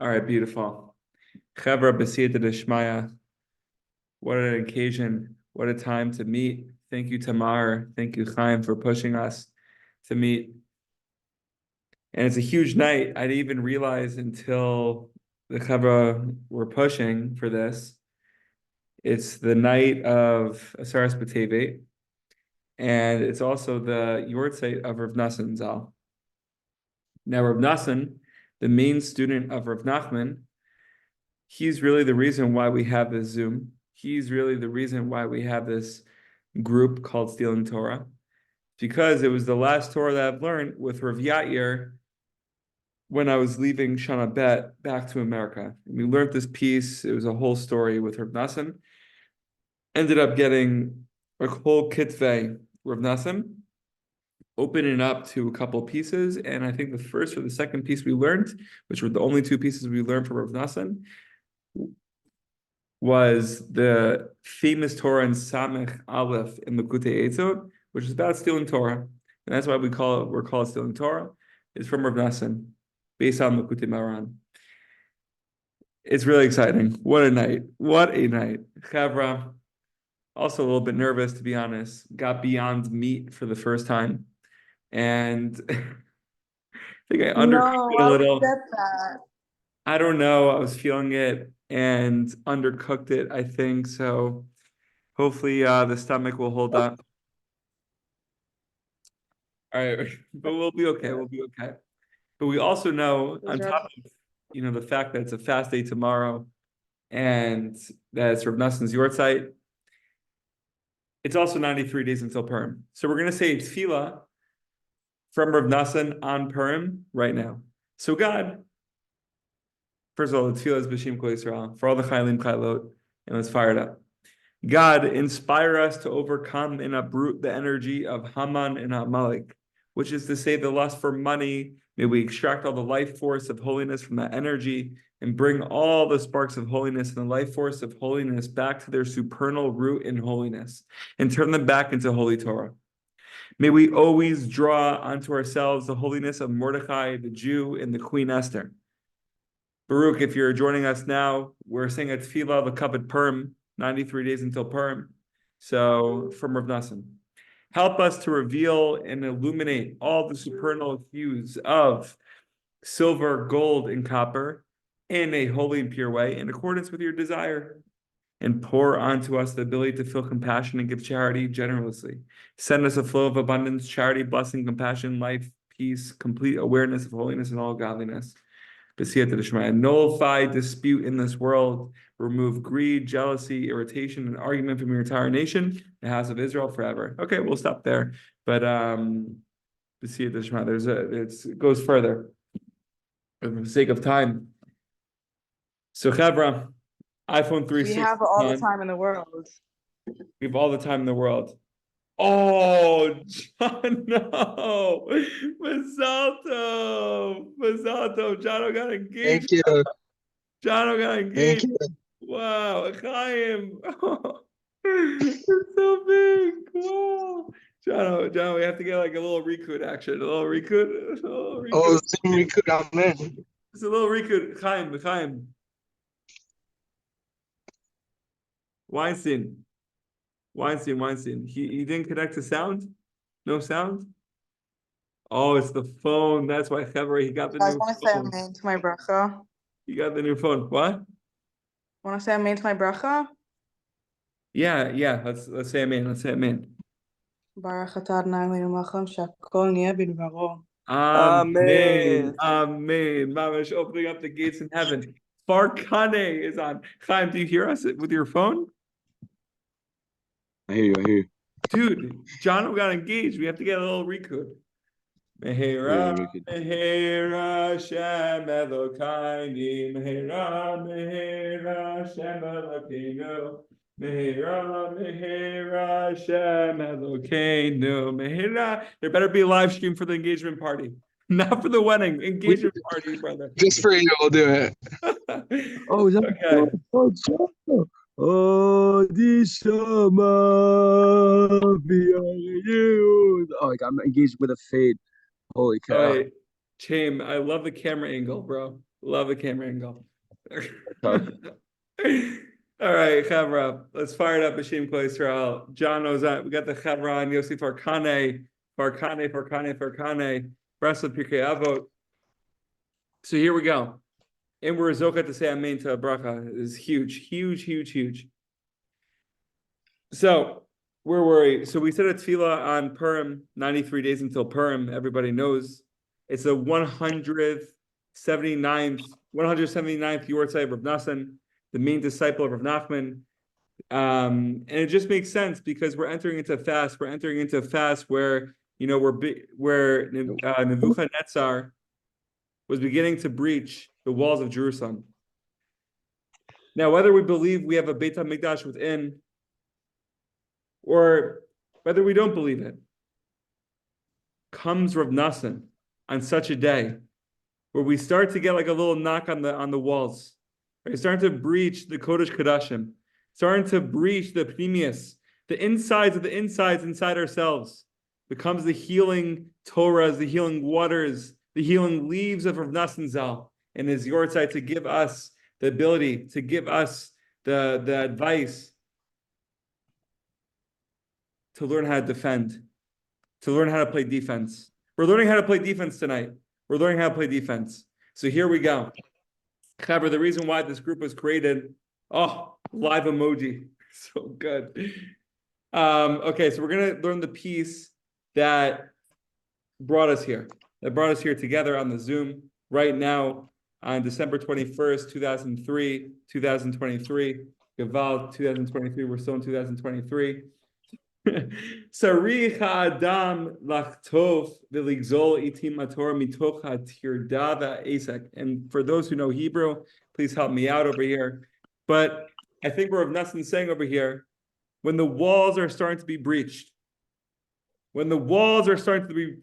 All right, beautiful. Chevra b'siyata d'shmaya. What an occasion. What a time to meet. Thank you, Tamar. Thank you, Chaim, for pushing us to meet. And it's a huge night. I didn't even realize until the Chevra were pushing for this. It's the night of Asaras B'Tevet, and it's also the Yarzeit of Rav Nasson Zal. Now, Rav Nasson, the main student of Rav Nachman, he's really the reason why we have this Zoom. He's really the reason why we have this group called Stealing Torah, because it was the last Torah that I've learned with Rav Yair when I was leaving Shana Bet back to America. We learned this piece. It was a whole story with Rav Nasson. Ended up getting a whole kitvei Rav Nasson, opening up to a couple pieces. And I think the first or the second piece we learned, which were the only two pieces we learned from Rav Nasson, was the famous Torah in Samech Aleph in Likutei Eitzot, which is about stealing Torah. And that's why we're called stealing Torah. It's from Rav Nasson, based on Likutei Moharan. It's really exciting. What a night. What a night. Chavra, also a little bit nervous, to be honest. Got beyond meat for the first time. And I think I undercooked No, it a why would you little. get that? I don't know. I was feeling it and undercooked it, I think. So hopefully the stomach will hold up. All right. But we'll be okay. We'll be okay. But we also know, on Those are top of the fact that it's a fast day tomorrow and that it's Rav Nasson's Yarzeit, it's also 93 days until Purim. So we're going to say tefillah from Rav Nasson on Purim right now. So God, first of all, the tefillah is B'Shem Kol Yisrael for all the Chaylim Chaylot, and let's fire it up. God, inspire us to overcome and uproot the energy of Haman and Amalek, which is to say the lust for money. May we extract all the life force of holiness from that energy and bring all the sparks of holiness and the life force of holiness back to their supernal root in holiness and turn them back into Holy Torah. May we always draw onto ourselves the holiness of Mordechai, the Jew, and the Queen Esther. Baruch, if you're joining us now, we're saying a tefillah of a covered Purim, 93 days until Purim. So, from Rav Nasson. Help us to reveal and illuminate all the supernal hues of silver, gold, and copper in a holy and pure way, in accordance with your desire. And pour onto us the ability to feel compassion and give charity generously. Send us a flow of abundance, charity, blessing, compassion, life, peace, complete awareness of holiness and all godliness. Nullify dispute in this world. Remove greed, jealousy, irritation, and argument from your entire nation, the house of Israel forever. Okay, we'll stop there. But it goes further for the sake of time. So Chevra, iPhone we 360 have all the on. time in the world. We have all the time in the world. Oh, John, no. Masalto. John got engaged. Thank you. John got Thank engaged. you. Wow, Chaim. Oh, it's so big. Wow. John, we have to get like a little recruit action. A little recruit. A little Oh, recruit. Zoom recruit, I'm in. It's a little recruit. Chaim. Weinstein. He didn't connect to sound? No sound? Oh, it's the phone. That's why February he got the You guys new want to say phone. amen to my bracha? He got the new phone. What? Want to say amen to my bracha? Yeah. Let's say amen. Let's say amen. Baruch atah Adonai Eloheinu melech shakol niyeh bidvaro. Amen. Amen. Amen. Mamash opening up the gates in heaven. Farkane is on. Chaim, do you hear us with your phone? I hear you. Dude, John got engaged. We have to get a little recruit. Mehera, Yeah, recruit. Mehera, Shem Elokaini, Mehera, Shem Elokeinu, Mehera, Shem Elokeinu, Mehera. There better be a live stream for the engagement party, not for the wedding. Engagement party, brother. Just for you, we'll do it. Oh, is that Okay. Oh, oh, I'm engaged with a fade. Holy Oh, cow. wait. Chaim, I love the camera angle, bro. Love a camera angle. Tough. All right, Chavra, let's fire it up. Hashem Kol Yisrael. John knows that we got the Chavra and Yosef Farkane, Breslov Pirkei Avot. So here we go. And we're Zocha to say Amen to a bracha. It is huge, huge, huge, huge. So where were we? So we said a tefillah on Purim, 93 days until Purim. Everybody knows it's the 179th Yarzeit of Rav Nasson, the main disciple of Rav Nachman. And it just makes sense because we're entering into a fast. We're entering into a fast where Nebuchadnezzar was beginning to breach the walls of Jerusalem. Now, whether we believe we have a Beit HaMikdash within, or whether we don't believe it, comes Rav Nasson on such a day where we start to get like a little knock on the walls. Right? Starting to breach the Kodesh Kodashim, starting to breach the Pnimius, the insides of the insides inside ourselves, becomes the healing Torahs, the healing waters, the healing leaves of Rav Nasson Zal and his Yarzeit to give us the ability, to give us the advice to learn how to defend, to learn how to play defense. We're learning how to play defense tonight. We're learning how to play defense. So here we go. Chaber, the reason why this group was created, live emoji. So good. Okay, so we're going to learn the piece that brought us here, together on the Zoom right now on December 21st, 2023. Gaval, 2023. We're still in 2023. Sarich Adam lachtov v'ligzol itim ator mitoch hatirda v'esek. And for those who know Hebrew, please help me out over here. But I think what Rav Nasson is saying over here, when the walls are starting to be breached, when the walls are starting to be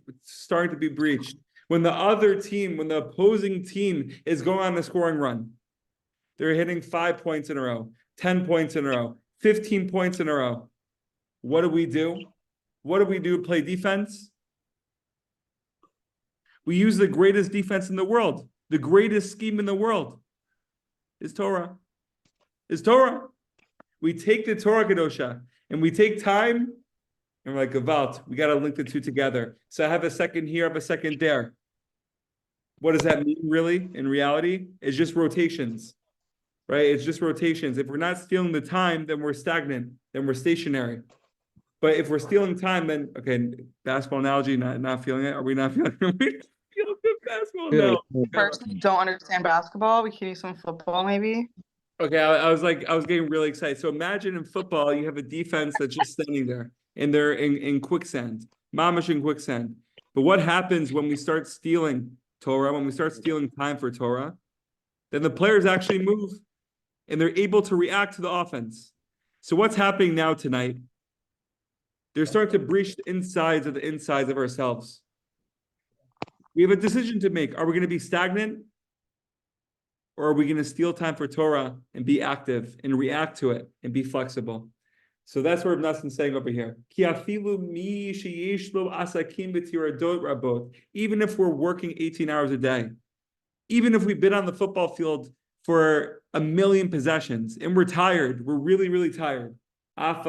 breached, when the other team, when the opposing team is going on a scoring run, they're hitting 5 points in a row, 10 points in a row, 15 points in a row. What do we do? What do we do to play defense? We use the greatest defense in the world. The greatest scheme in the world is Torah. We take the Torah Kedosha and we take time and we're like, Gevalt, we got to link the two together. So I have a second here, I have a second there. What does that mean really? In reality, it's just rotations, right? It's just rotations. If we're not stealing the time, then we're stagnant, then we're stationary. But if we're stealing time, then, okay, basketball analogy, not feeling it. Are we not feeling it? We feel the basketball analogy. Personally, don't understand basketball. We can do some football, maybe. Okay, I was getting really excited. So imagine in football, you have a defense that's just standing there, and they're in quicksand, mamash in quicksand. But what happens when we start stealing Torah, when we start stealing time for Torah? Then the players actually move, and they're able to react to the offense. So what's happening now tonight? They're starting to breach the insides of ourselves. We have a decision to make. Are we going to be stagnant? Or are we going to steal time for Torah and be active and react to it and be flexible? So that's what Rav Nasson is saying over here. Even if we're working 18 hours a day, even if we've been on the football field for 1 million possessions and we're tired, we're really, really tired. It's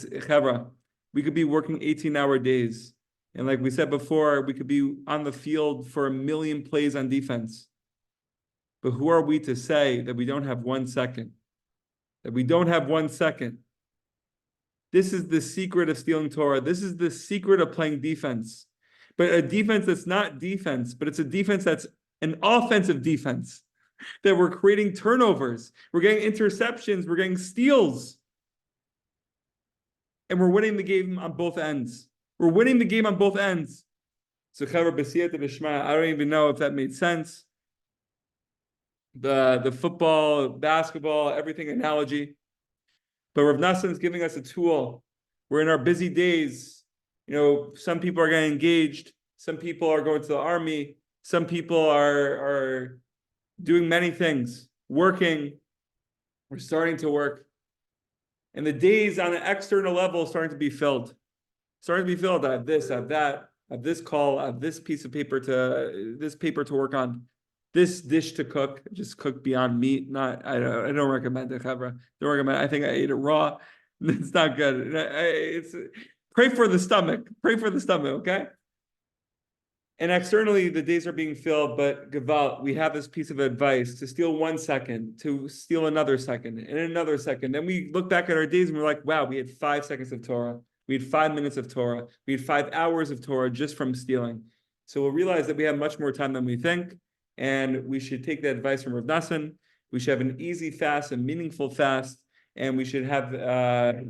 Chevra. We could be working 18-hour days. And like we said before, we could be on the field for 1 million plays on defense. But who are we to say that we don't have 1 second? That we don't have 1 second. This is the secret of stealing Torah. This is the secret of playing defense. But a defense that's not defense, but it's a defense that's an offensive defense. That we're creating turnovers. We're getting interceptions. We're getting steals. And we're winning the game on both ends. We're winning the game on both ends. So, Chaver B'siyat B'Shma, I don't even know if that made sense. The football, basketball, everything analogy. But Rav Nasson is giving us a tool. We're in our busy days. Some people are getting engaged. Some people are going to the army. Some people are doing many things. Working. We're starting to work. And the days on an external level are starting to be filled. starting to be filled. I have this, I have that, I have this call, I have this piece of paper to work on, this dish to cook. Just cook Beyond Meat. I don't recommend it, Chavra. Don't recommend it. I think I ate it raw. It's not good. It's pray for the stomach. Pray for the stomach, okay? And externally, the days are being filled, but Gevalt, we have this piece of advice to steal 1 second, to steal another second, and another second. Then we look back at our days and we're like, wow, we had 5 seconds of Torah. We had 5 minutes of Torah. We had 5 hours of Torah just from stealing. So we'll realize that we have much more time than we think, and we should take the advice from Rav Nasson. We should have an easy fast, a meaningful fast, and we should have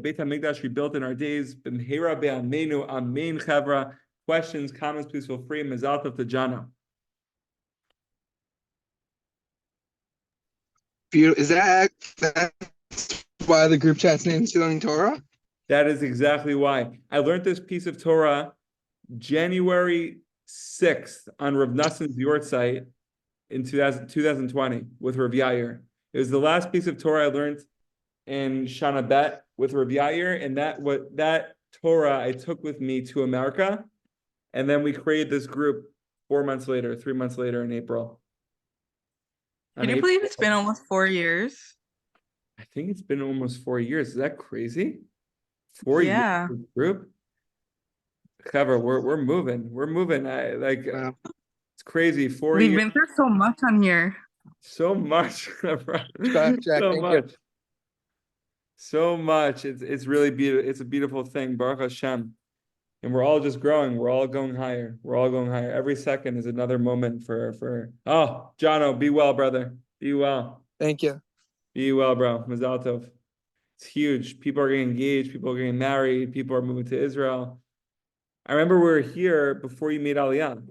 Beit HaMikdash rebuilt in our days. B'mheira be'amenu, amen, Chavra. Questions, comments, please feel free. Mazal tov to Jana. Beautiful. That's why the group chat's name is Stealing Torah? That is exactly why. I learned this piece of Torah January 6th on Rav Nasson's Yarzeit in 2020 with Rav Yair. It was the last piece of Torah I learned in Shana Bet with Rav Yair, and that Torah I took with me to America. And then we created this group 3 months later in April. Can you believe it's been almost 4 years? I think it's been almost 4 years. Is that crazy? 4 Yeah. years group? Clever, we're moving. We're moving. Wow. It's crazy. 4 We've years. been through so much on here. So much. Jack, So thank much. you. So much. It's really beautiful. It's a beautiful thing. Baruch Hashem. And we're all just growing. We're all going higher. We're all going higher. Every second is another moment for oh, Jono, be well, brother. Be well. Thank you. Be well, bro. Mazal tov. It's huge. People are getting engaged. People are getting married. People are moving to Israel. I remember we were here before you made Aliyah,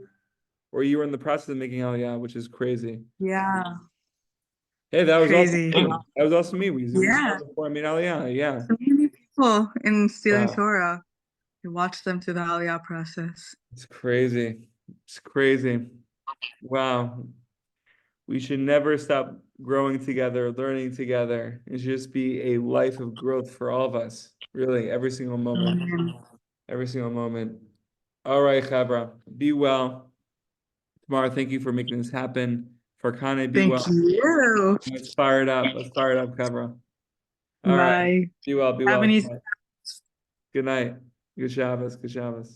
or you were in the process of making Aliyah, which is crazy. Yeah. Hey, that was Crazy. also me. That was also me. We Zoomed Yeah. before I made Aliyah. Yeah. So many people in Stealing Wow. Torah. You watch them through the Aliyah process. It's crazy. It's crazy. Wow. We should never stop growing together, learning together. It should just be a life of growth for all of us. Really, every single moment. Amen. Every single moment. All right, Chabra. Be well. Tamara, thank you for making this happen. Farkhana, be well. Thank you. Let's fire it up. Let's fire it up, Chabra. All right. Bye. Be well. Be Have well. an easy Good night. Good Shabbos. Good Shabbos.